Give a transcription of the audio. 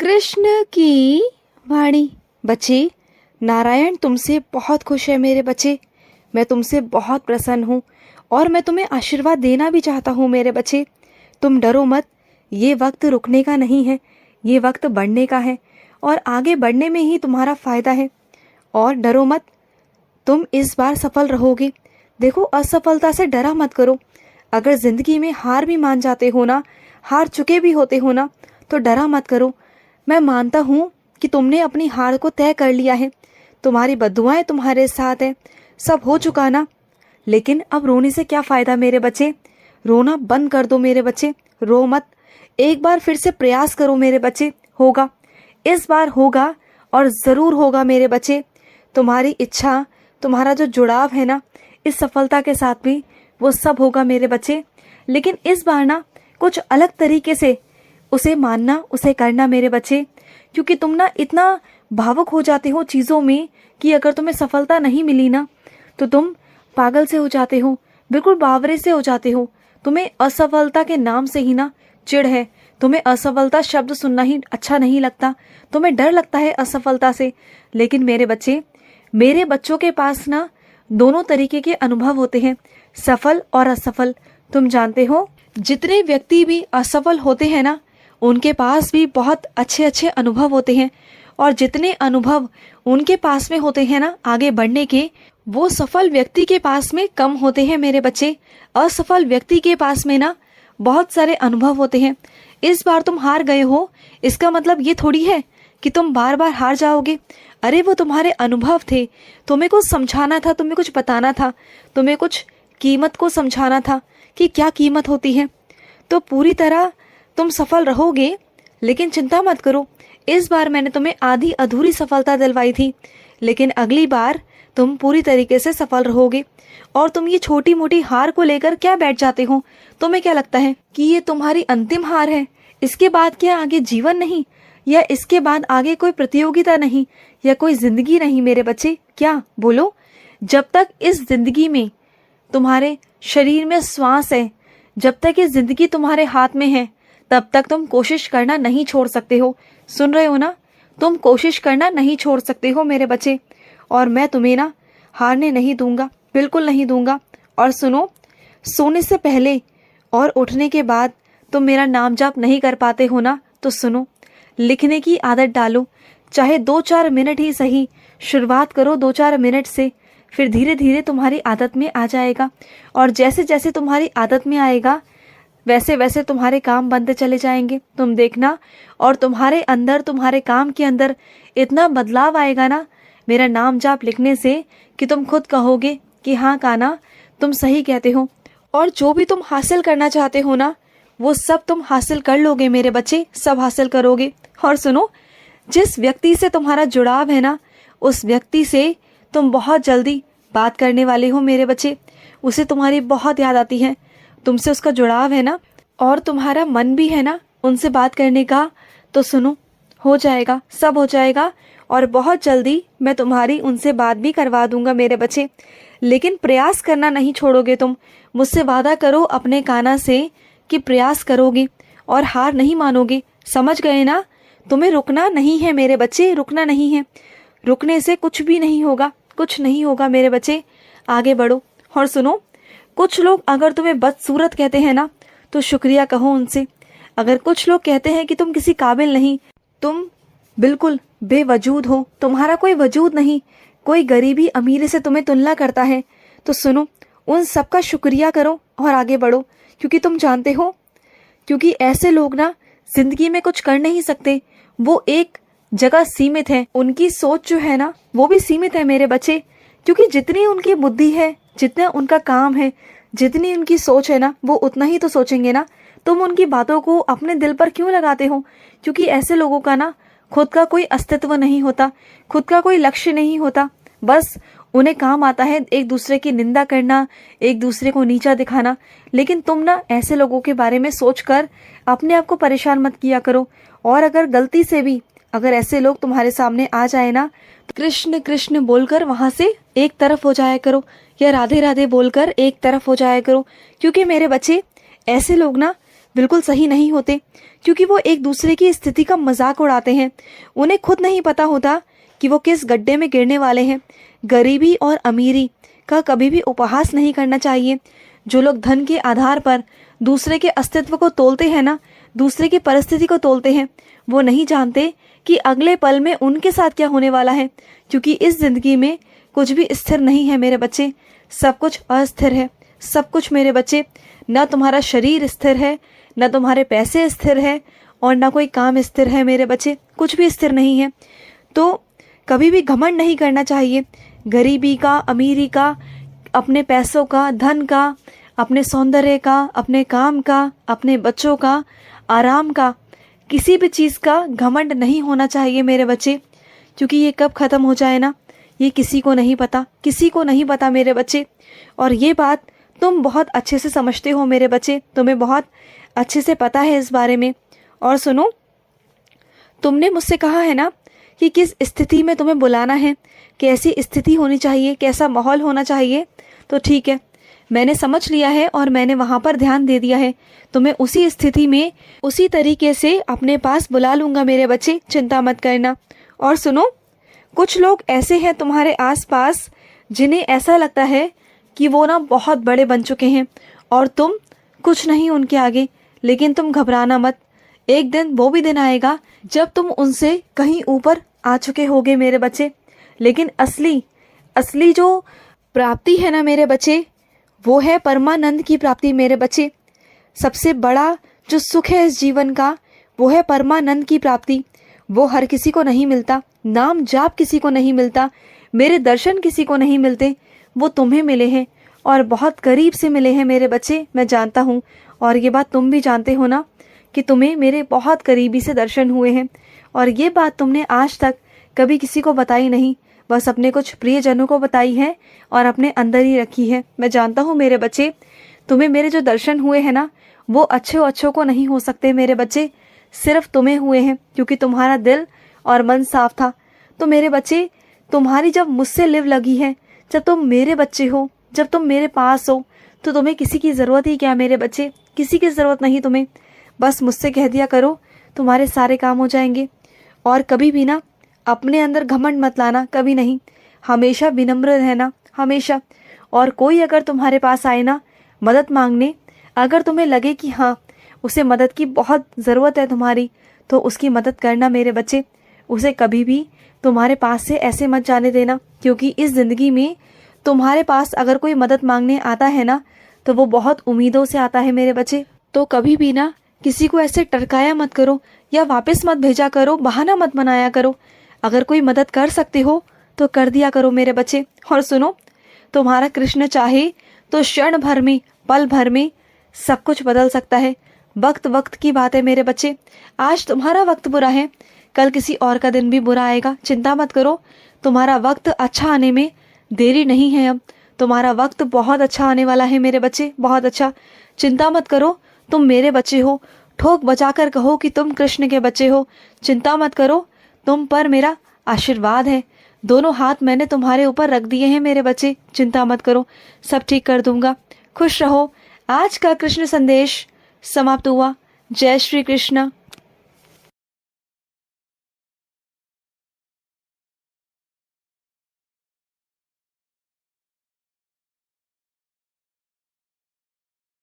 कृष्ण की वाणी। बच्चे, नारायण तुमसे बहुत खुश है मेरे बच्चे। मैं तुमसे बहुत प्रसन्न हूँ और मैं तुम्हें आशीर्वाद देना भी चाहता हूँ मेरे बच्चे। तुम डरो मत, ये वक्त रुकने का नहीं है, ये वक्त बढ़ने का है और आगे बढ़ने में ही तुम्हारा फ़ायदा है। और डरो मत, तुम इस बार सफल रहोगे। देखो, असफलता से डरा मत करो। अगर ज़िंदगी में हार भी मान जाते हो ना, हार चुके भी होते हो ना, तो डरा मत करो। मैं मानता हूँ कि तुमने अपनी हार को तय कर लिया है। तुम्हारी बद्दुआएं तुम्हारे साथ है, सब हो चुका ना। लेकिन अब रोने से क्या फ़ायदा मेरे बच्चे। रोना बंद कर दो मेरे बच्चे, रो मत। एक बार फिर से प्रयास करो मेरे बच्चे, होगा, इस बार होगा और ज़रूर होगा मेरे बच्चे। तुम्हारी इच्छा, तुम्हारा जो जुड़ाव है ना इस सफलता के साथ भी, वो सब होगा मेरे बच्चे। लेकिन इस बार ना कुछ अलग तरीके से उसे मानना, उसे करना मेरे बच्चे। क्योंकि तुम ना इतना भावुक हो जाते हो चीज़ों में कि अगर तुम्हें सफलता नहीं मिली ना तो तुम पागल से हो जाते हो, बिल्कुल बावरे से हो जाते हो। तुम्हें असफलता के नाम से ही ना चिढ़ है। तुम्हें असफलता शब्द सुनना ही अच्छा नहीं लगता, तुम्हें डर लगता है असफलता से। लेकिन मेरे बच्चे, मेरे बच्चों के पास ना दोनों तरीके के अनुभव होते हैं, सफल और असफल। तुम जानते हो, जितने व्यक्ति भी असफल होते हैं ना उनके पास भी बहुत अच्छे अच्छे अनुभव होते हैं। और जितने अनुभव उनके पास में होते हैं ना आगे बढ़ने के, वो सफल व्यक्ति के पास में कम होते हैं मेरे बच्चे। असफल व्यक्ति के पास में ना बहुत सारे अनुभव होते हैं। इस बार तुम हार गए हो, इसका मतलब ये थोड़ी है कि तुम बार बार हार जाओगे। अरे वो तुम्हारे अनुभव थे, तुम्हें कुछ समझाना था, तुम्हें कुछ बताना था, तुम्हें कुछ कीमत को समझाना था कि क्या कीमत होती है। तो पूरी तरह तुम सफल रहोगे। लेकिन चिंता मत करो, इस बार मैंने तुम्हें आधी अधूरी सफलता दिलवाई थी, लेकिन अगली बार तुम पूरी तरीके से सफल रहोगे। और तुम ये छोटी मोटी हार को लेकर क्या बैठ जाते हो। तुम्हें क्या लगता है कि ये तुम्हारी अंतिम हार है? इसके बाद क्या आगे जीवन नहीं, या इसके बाद आगे कोई प्रतियोगिता नहीं, या कोई जिंदगी नहीं मेरे बच्चे? क्या बोलो। जब तक इस जिंदगी में तुम्हारे शरीर में श्वास है, जब तक ये जिंदगी तुम्हारे हाथ में है, तब तक तुम कोशिश करना नहीं छोड़ सकते हो। सुन रहे हो ना, तुम कोशिश करना नहीं छोड़ सकते हो मेरे बच्चे। और मैं तुम्हें ना हारने नहीं दूंगा, बिल्कुल नहीं दूंगा। और सुनो, सोने से पहले और उठने के बाद तुम मेरा नाम जाप नहीं कर पाते हो ना, तो सुनो, लिखने की आदत डालो। चाहे 2-4 मिनट ही सही, शुरुआत करो 2-4 मिनट से, फिर धीरे धीरे तुम्हारी आदत में आ जाएगा। और जैसे जैसे तुम्हारी आदत में आएगा वैसे वैसे तुम्हारे काम बनते चले जाएंगे, तुम देखना। और तुम्हारे अंदर, तुम्हारे काम के अंदर इतना बदलाव आएगा ना मेरा नाम जाप लिखने से कि तुम खुद कहोगे कि हाँ कान्हा, तुम सही कहते हो। और जो भी तुम हासिल करना चाहते हो ना वो सब तुम हासिल कर लोगे मेरे बच्चे, सब हासिल करोगे। और सुनो, जिस व्यक्ति से तुम्हारा जुड़ाव है ना उस व्यक्ति से तुम बहुत जल्दी बात करने वाले हो मेरे बच्चे। उसे तुम्हारी बहुत याद आती है, तुमसे उसका जुड़ाव है ना और तुम्हारा मन भी है ना उनसे बात करने का। तो सुनो, हो जाएगा, सब हो जाएगा और बहुत जल्दी मैं तुम्हारी उनसे बात भी करवा दूंगा मेरे बच्चे। लेकिन प्रयास करना नहीं छोड़ोगे तुम। मुझसे वादा करो अपने कान्हा से कि प्रयास करोगे और हार नहीं मानोगे, समझ गए ना? तुम्हें रुकना नहीं है मेरे बच्चे, रुकना नहीं है। रुकने से कुछ भी नहीं होगा, कुछ नहीं होगा मेरे बच्चे, आगे बढ़ो। और सुनो, कुछ लोग अगर तुम्हें बदसूरत कहते हैं ना तो शुक्रिया कहो उनसे। अगर कुछ लोग कहते हैं कि तुम किसी काबिल नहीं, तुम बिल्कुल बेवजूद हो, तुम्हारा कोई वजूद नहीं, कोई गरीबी अमीरी से तुम्हें तुलना करता है, तो सुनो, उन सबका शुक्रिया करो और आगे बढ़ो। क्योंकि तुम जानते हो, क्योंकि ऐसे लोग ना जिंदगी में कुछ कर नहीं सकते, वो एक जगह सीमित है, उनकी सोच जो है ना वो भी सीमित है मेरे बच्चे। क्योंकि जितनी उनकी बुद्धि है, जितना उनका काम है, जितनी उनकी सोच है ना वो उतना ही तो सोचेंगे ना। तुम उनकी बातों को अपने दिल पर क्यों लगाते हो? क्योंकि ऐसे लोगों का ना खुद का कोई अस्तित्व नहीं होता, खुद का कोई लक्ष्य नहीं होता। बस उन्हें काम आता है एक दूसरे की निंदा करना, एक दूसरे को नीचा दिखाना। लेकिन तुम ना ऐसे लोगों के बारे में सोचकर अपने आप को परेशान मत किया करो। और अगर गलती से भी अगर ऐसे लोग तुम्हारे सामने आ जाए ना, कृष्ण कृष्ण बोलकर वहां से एक तरफ हो जाया करो, या राधे राधे बोलकर एक तरफ हो जाया करो। क्योंकि मेरे बच्चे, ऐसे लोग ना बिल्कुल सही नहीं होते, क्योंकि वो एक दूसरे की स्थिति का मजाक उड़ाते हैं। उन्हें खुद नहीं पता होता कि वो किस गड्ढे में गिरने वाले हैं। गरीबी और अमीरी का कभी भी उपहास नहीं करना चाहिए। जो लोग धन के आधार पर दूसरे के अस्तित्व को तोलते हैं ना, दूसरे की परिस्थिति को तोलते हैं, वो नहीं जानते कि अगले पल में उनके साथ क्या होने वाला है। क्योंकि इस जिंदगी में कुछ भी स्थिर नहीं है मेरे बच्चे, सब कुछ अस्थिर है। सब कुछ मेरे बच्चे, न तुम्हारा शरीर स्थिर है, न तुम्हारे पैसे स्थिर है, और न कोई काम स्थिर है मेरे बच्चे, कुछ भी स्थिर नहीं है। तो कभी भी घमंड नहीं करना चाहिए गरीबी का, अमीरी का, अपने पैसों का, धन का, अपने सौंदर्य का, अपने काम का, अपने बच्चों का, आराम का, किसी भी चीज़ का घमंड नहीं होना चाहिए मेरे बच्चे। क्योंकि ये कब ख़त्म हो जाए ना, ये किसी को नहीं पता, किसी को नहीं पता मेरे बच्चे। और ये बात तुम बहुत अच्छे से समझते हो मेरे बच्चे, तुम्हें बहुत अच्छे से पता है इस बारे में। और सुनो, तुमने मुझसे कहा है ना कि किस स्थिति में तुम्हें बुलाना है, कैसी स्थिति होनी चाहिए, कैसा माहौल होना चाहिए। तो ठीक है, मैंने समझ लिया है और मैंने वहाँ पर ध्यान दे दिया है। तुम्हें उसी स्थिति में उसी तरीके से अपने पास बुला लूँगा मेरे बच्चे, चिंता मत करना। और सुनो, कुछ लोग ऐसे हैं तुम्हारे आसपास जिन्हें ऐसा लगता है कि वो ना बहुत बड़े बन चुके हैं और तुम कुछ नहीं उनके आगे। लेकिन तुम घबराना मत, एक दिन वो भी दिन आएगा जब तुम उनसे कहीं ऊपर आ चुके होगे मेरे बच्चे। लेकिन असली जो प्राप्ति है ना मेरे बच्चे, वो है परमानंद की प्राप्ति मेरे बच्चे। सबसे बड़ा जो सुख है इस जीवन का, वो है परमानंद की प्राप्ति। वो हर किसी को नहीं मिलता, नाम जाप किसी को नहीं मिलता, मेरे दर्शन किसी को नहीं मिलते, वो तुम्हें मिले हैं और बहुत करीब से मिले हैं मेरे बच्चे, मैं जानता हूँ। और ये बात तुम भी जानते हो ना कि तुम्हें मेरे बहुत करीबी से दर्शन हुए हैं। और ये बात तुमने आज तक कभी किसी को बताई नहीं, बस अपने कुछ प्रियजनों को बताई है और अपने अंदर ही रखी है। मैं जानता हूँ मेरे बच्चे, तुम्हें मेरे जो दर्शन हुए हैं ना, वो अच्छों को नहीं हो सकते मेरे बच्चे, सिर्फ तुम्हें हुए हैं, क्योंकि तुम्हारा दिल और मन साफ था। तो मेरे बच्चे, तुम्हारी जब मुझसे लिव लगी है, जब तुम मेरे बच्चे हो, जब तुम मेरे पास हो, तो तुम्हें किसी की ज़रूरत ही क्या मेरे बच्चे, किसी की ज़रूरत नहीं तुम्हें। बस मुझसे कह दिया करो, तुम्हारे सारे काम हो जाएंगे। और कभी भी ना अपने अंदर घमंड मत लाना, कभी नहीं, हमेशा विनम्र रहना, हमेशा। और कोई अगर तुम्हारे पास आए ना मदद मांगने, अगर तुम्हें लगे कि हाँ उसे मदद की बहुत ज़रूरत है तुम्हारी, तो उसकी मदद करना मेरे बच्चे। उसे कभी भी तुम्हारे पास से ऐसे मत जाने देना, क्योंकि इस ज़िंदगी में तुम्हारे पास अगर कोई मदद मांगने आता है ना, तो वो बहुत उम्मीदों से आता है मेरे बच्चे। तो कभी भी ना किसी को ऐसे टरकाया मत करो या वापस मत भेजा करो, बहाना मत बनाया करो। अगर कोई मदद कर सकते हो तो कर दिया करो मेरे बच्चे। और सुनो, तुम्हारा कृष्ण चाहे तो क्षण भर में, पल भर में सब कुछ बदल सकता है। वक्त की बात है मेरे बच्चे। आज तुम्हारा वक्त बुरा है, कल किसी और का दिन भी बुरा आएगा, चिंता मत करो। तुम्हारा वक्त अच्छा आने में देरी नहीं है, अब तुम्हारा वक्त बहुत अच्छा आने वाला है मेरे बच्चे, बहुत अच्छा। चिंता मत करो, तुम मेरे बच्चे हो, ठोक बजाकर कहो कि तुम कृष्ण के बच्चे हो। चिंता मत करो, तुम पर मेरा आशीर्वाद है, दोनों हाथ मैंने तुम्हारे ऊपर रख दिए हैं मेरे बच्चे। चिंता मत करो, सब ठीक कर दूंगा, खुश रहो। आज का कृष्ण संदेश समाप्त हुआ। जय श्री कृष्ण।